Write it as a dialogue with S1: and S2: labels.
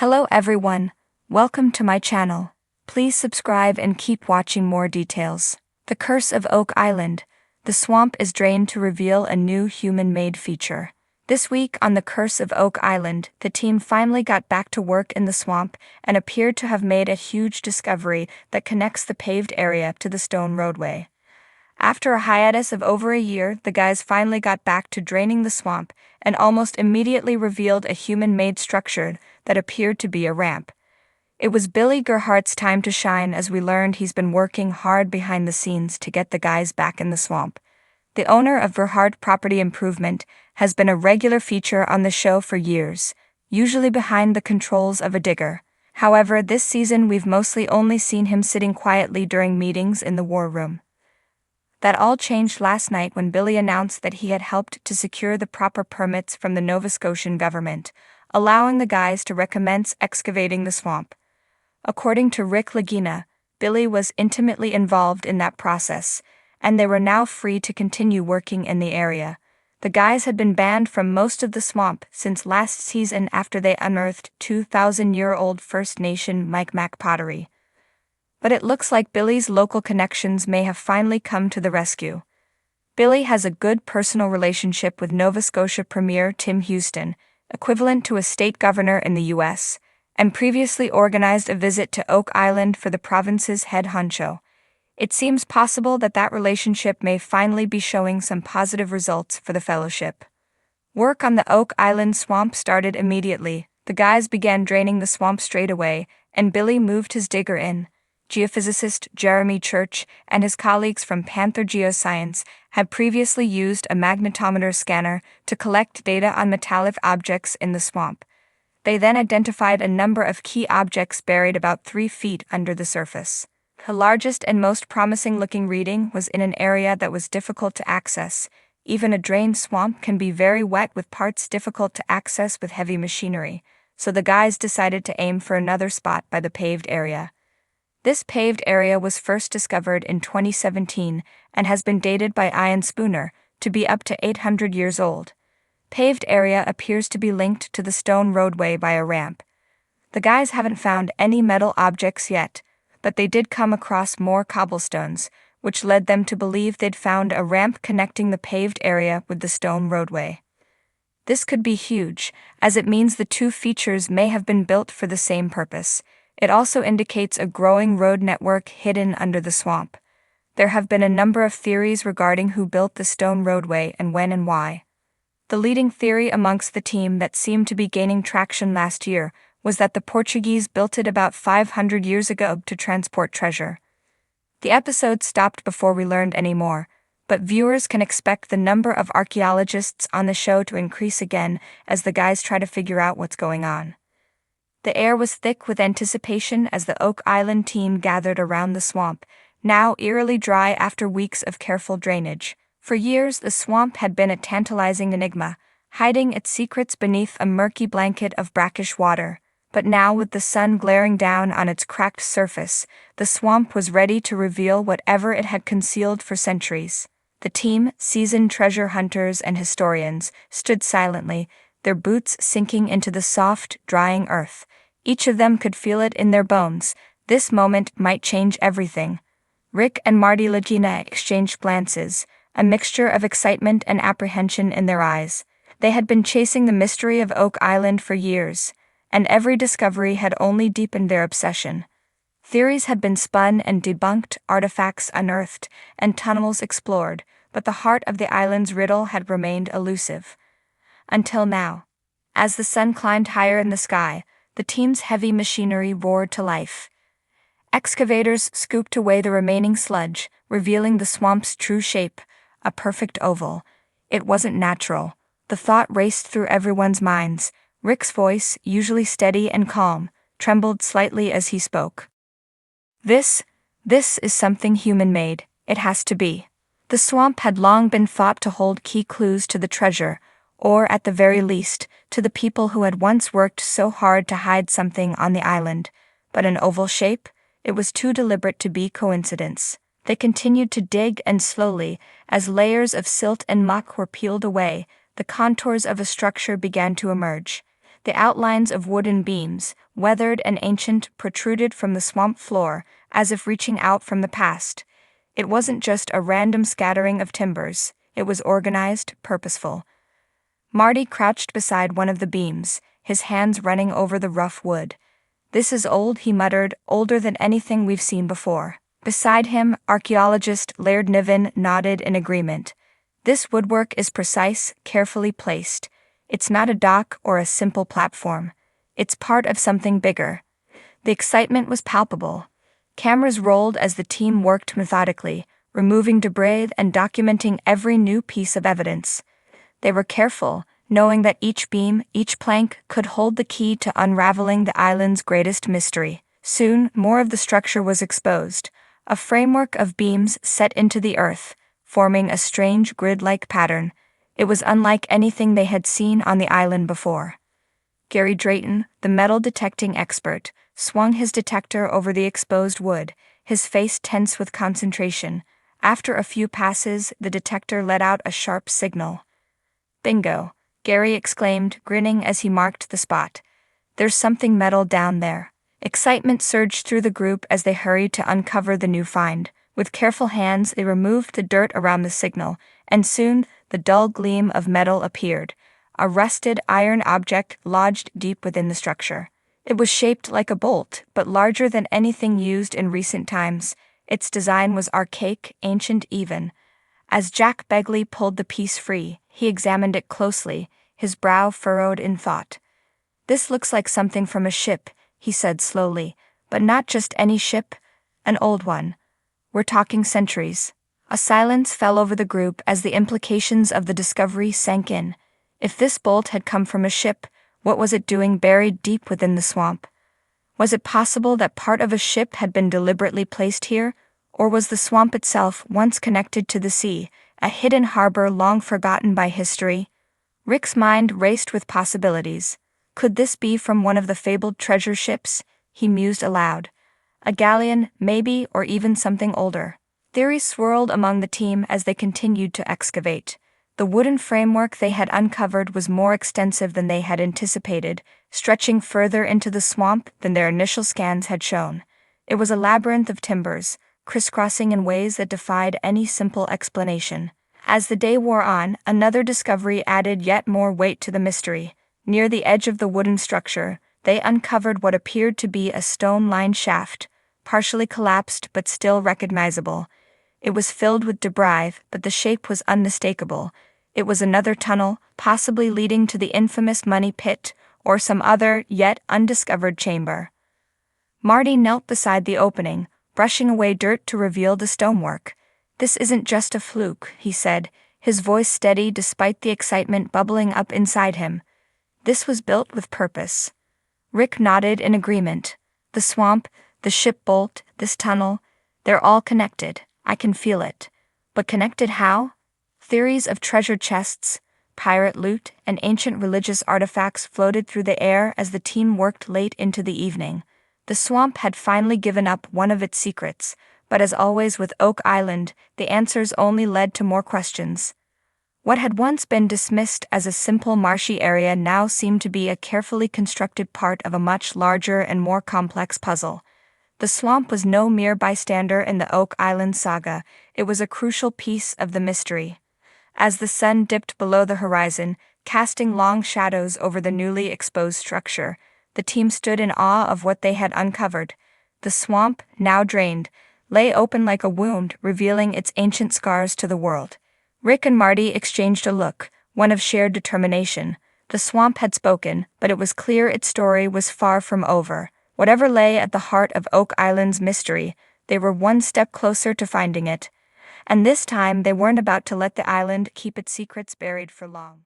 S1: Hello everyone, welcome to my channel. Please subscribe and keep watching more details. The Curse of Oak Island. The swamp is drained to reveal a new human-made feature. This week on The Curse of Oak Island, the team finally got back to work in the swamp and appeared to have made a huge discovery that connects the paved area to the stone roadway. After a hiatus of over a year, the guys finally got back to draining the swamp and almost immediately revealed a human-made structure that appeared to be a ramp. It was Billy Gerhardt's time to shine as we learned he's been working hard behind the scenes to get the guys back in the swamp. The owner of Gerhardt Property Improvement has been a regular feature on the show for years, usually behind the controls of a digger. However, this season we've mostly only seen him sitting quietly during meetings in the war room. That all changed last night when Billy announced that he had helped to secure the proper permits from the Nova Scotian government, allowing the guys to recommence excavating the swamp. According to Rick Lagina, Billy was intimately involved in that process, and they were now free to continue working in the area. The guys had been banned from most of the swamp since last season after they unearthed 2,000-year-old First Nation Micmac pottery. But it looks like Billy's local connections may have finally come to the rescue. Billy has a good personal relationship with Nova Scotia Premier Tim Houston, equivalent to a state governor in the U.S., and previously organized a visit to Oak Island for the province's head honcho. It seems possible that that relationship may finally be showing some positive results for the fellowship. Work on the Oak Island swamp started immediately. The guys began draining the swamp straight away, and Billy moved his digger in. Geophysicist Jeremy Church and his colleagues from Panther Geoscience had previously used a magnetometer scanner to collect data on metallic objects in the swamp. They then identified a number of key objects buried about 3 feet under the surface. The largest and most promising-looking reading was in an area that was difficult to access. Even a drained swamp can be very wet with parts difficult to access with heavy machinery, so the guys decided to aim for another spot by the paved area. This paved area was first discovered in 2017 and has been dated by Ian Spooner to be up to 800 years old. Paved area appears to be linked to the stone roadway by a ramp. The guys haven't found any metal objects yet, but they did come across more cobblestones, which led them to believe they'd found a ramp connecting the paved area with the stone roadway. This could be huge, as it means the two features may have been built for the same purpose. It also indicates a growing road network hidden under the swamp. There have been a number of theories regarding who built the stone roadway and when and why. The leading theory amongst the team that seemed to be gaining traction last year was that the Portuguese built it about 500 years ago to transport treasure. The episode stopped before we learned any more, but viewers can expect the number of archaeologists on the show to increase again as the guys try to figure out what's going on. The air was thick with anticipation as the Oak Island team gathered around the swamp, now eerily dry after weeks of careful drainage. For years, the swamp had been a tantalizing enigma, hiding its secrets beneath a murky blanket of brackish water. But now, with the sun glaring down on its cracked surface, the swamp was ready to reveal whatever it had concealed for centuries. The team, seasoned treasure hunters and historians, stood silently, their boots sinking into the soft, drying earth. Each of them could feel it in their bones. This moment might change everything. Rick and Marty Lagina exchanged glances, a mixture of excitement and apprehension in their eyes. They had been chasing the mystery of Oak Island for years, and every discovery had only deepened their obsession. Theories had been spun and debunked, artifacts unearthed, and tunnels explored, but the heart of the island's riddle had remained elusive. Until now. As the sun climbed higher in the sky, the team's heavy machinery roared to life. Excavators scooped away the remaining sludge, revealing the swamp's true shape, a perfect oval. It wasn't natural. The thought raced through everyone's minds. Rick's voice, usually steady and calm, trembled slightly as he spoke. This is something human-made. It has to be. The swamp had long been thought to hold key clues to the treasure, or at the very least, to the people who had once worked so hard to hide something on the island. But an oval shape? It was too deliberate to be coincidence. They continued to dig, and slowly, as layers of silt and muck were peeled away, the contours of a structure began to emerge. The outlines of wooden beams, weathered and ancient, protruded from the swamp floor, as if reaching out from the past. It wasn't just a random scattering of timbers, it was organized, purposeful. Marty crouched beside one of the beams, his hands running over the rough wood. "This is old," he muttered, "older than anything we've seen before." Beside him, archaeologist Laird Niven nodded in agreement. "This woodwork is precise, carefully placed. It's not a dock or a simple platform. It's part of something bigger." The excitement was palpable. Cameras rolled as the team worked methodically, removing debris and documenting every new piece of evidence. They were careful, knowing that each beam, each plank, could hold the key to unraveling the island's greatest mystery. Soon, more of the structure was exposed, a framework of beams set into the earth, forming a strange grid-like pattern. It was unlike anything they had seen on the island before. Gary Drayton, the metal detecting expert, swung his detector over the exposed wood, his face tense with concentration. After a few passes, the detector let out a sharp signal. "Bingo," Gary exclaimed, grinning as he marked the spot. "There's something metal down there." Excitement surged through the group as they hurried to uncover the new find. With careful hands, they removed the dirt around the signal, and soon the dull gleam of metal appeared, a rusted iron object lodged deep within the structure. It was shaped like a bolt, but larger than anything used in recent times. Its design was archaic, ancient even. As Jack Begley pulled the piece free, he examined it closely, his brow furrowed in thought. "This looks like something from a ship," he said slowly, "but not just any ship, an old one. We're talking centuries." A silence fell over the group as the implications of the discovery sank in. If this bolt had come from a ship, what was it doing buried deep within the swamp? Was it possible that part of a ship had been deliberately placed here, or was the swamp itself once connected to the sea, a hidden harbor long forgotten by history? Rick's mind raced with possibilities. Could this be from one of the fabled treasure ships? He mused aloud. A galleon, maybe, or even something older. Theories swirled among the team as they continued to excavate. The wooden framework they had uncovered was more extensive than they had anticipated, stretching further into the swamp than their initial scans had shown. It was a labyrinth of timbers, crisscrossing in ways that defied any simple explanation. As the day wore on, another discovery added yet more weight to the mystery. Near the edge of the wooden structure, they uncovered what appeared to be a stone-lined shaft, partially collapsed but still recognizable. It was filled with debris, but the shape was unmistakable. It was another tunnel, possibly leading to the infamous money pit, or some other, yet undiscovered chamber. Marty knelt beside the opening, brushing away dirt to reveal the stonework. "This isn't just a fluke," he said, his voice steady despite the excitement bubbling up inside him. "This was built with purpose." Rick nodded in agreement. "The swamp, the ship bolt, this tunnel, they're all connected. I can feel it. But connected how?" Theories of treasure chests, pirate loot, and ancient religious artifacts floated through the air as the team worked late into the evening. The swamp had finally given up one of its secrets, but as always with Oak Island, the answers only led to more questions. What had once been dismissed as a simple marshy area now seemed to be a carefully constructed part of a much larger and more complex puzzle. The swamp was no mere bystander in the Oak Island saga, it was a crucial piece of the mystery. As the sun dipped below the horizon, casting long shadows over the newly exposed structure, the team stood in awe of what they had uncovered. The swamp, now drained, lay open like a wound, revealing its ancient scars to the world. Rick and Marty exchanged a look, one of shared determination. The swamp had spoken, but it was clear its story was far from over. Whatever lay at the heart of Oak Island's mystery, they were one step closer to finding it. And this time they weren't about to let the island keep its secrets buried for long.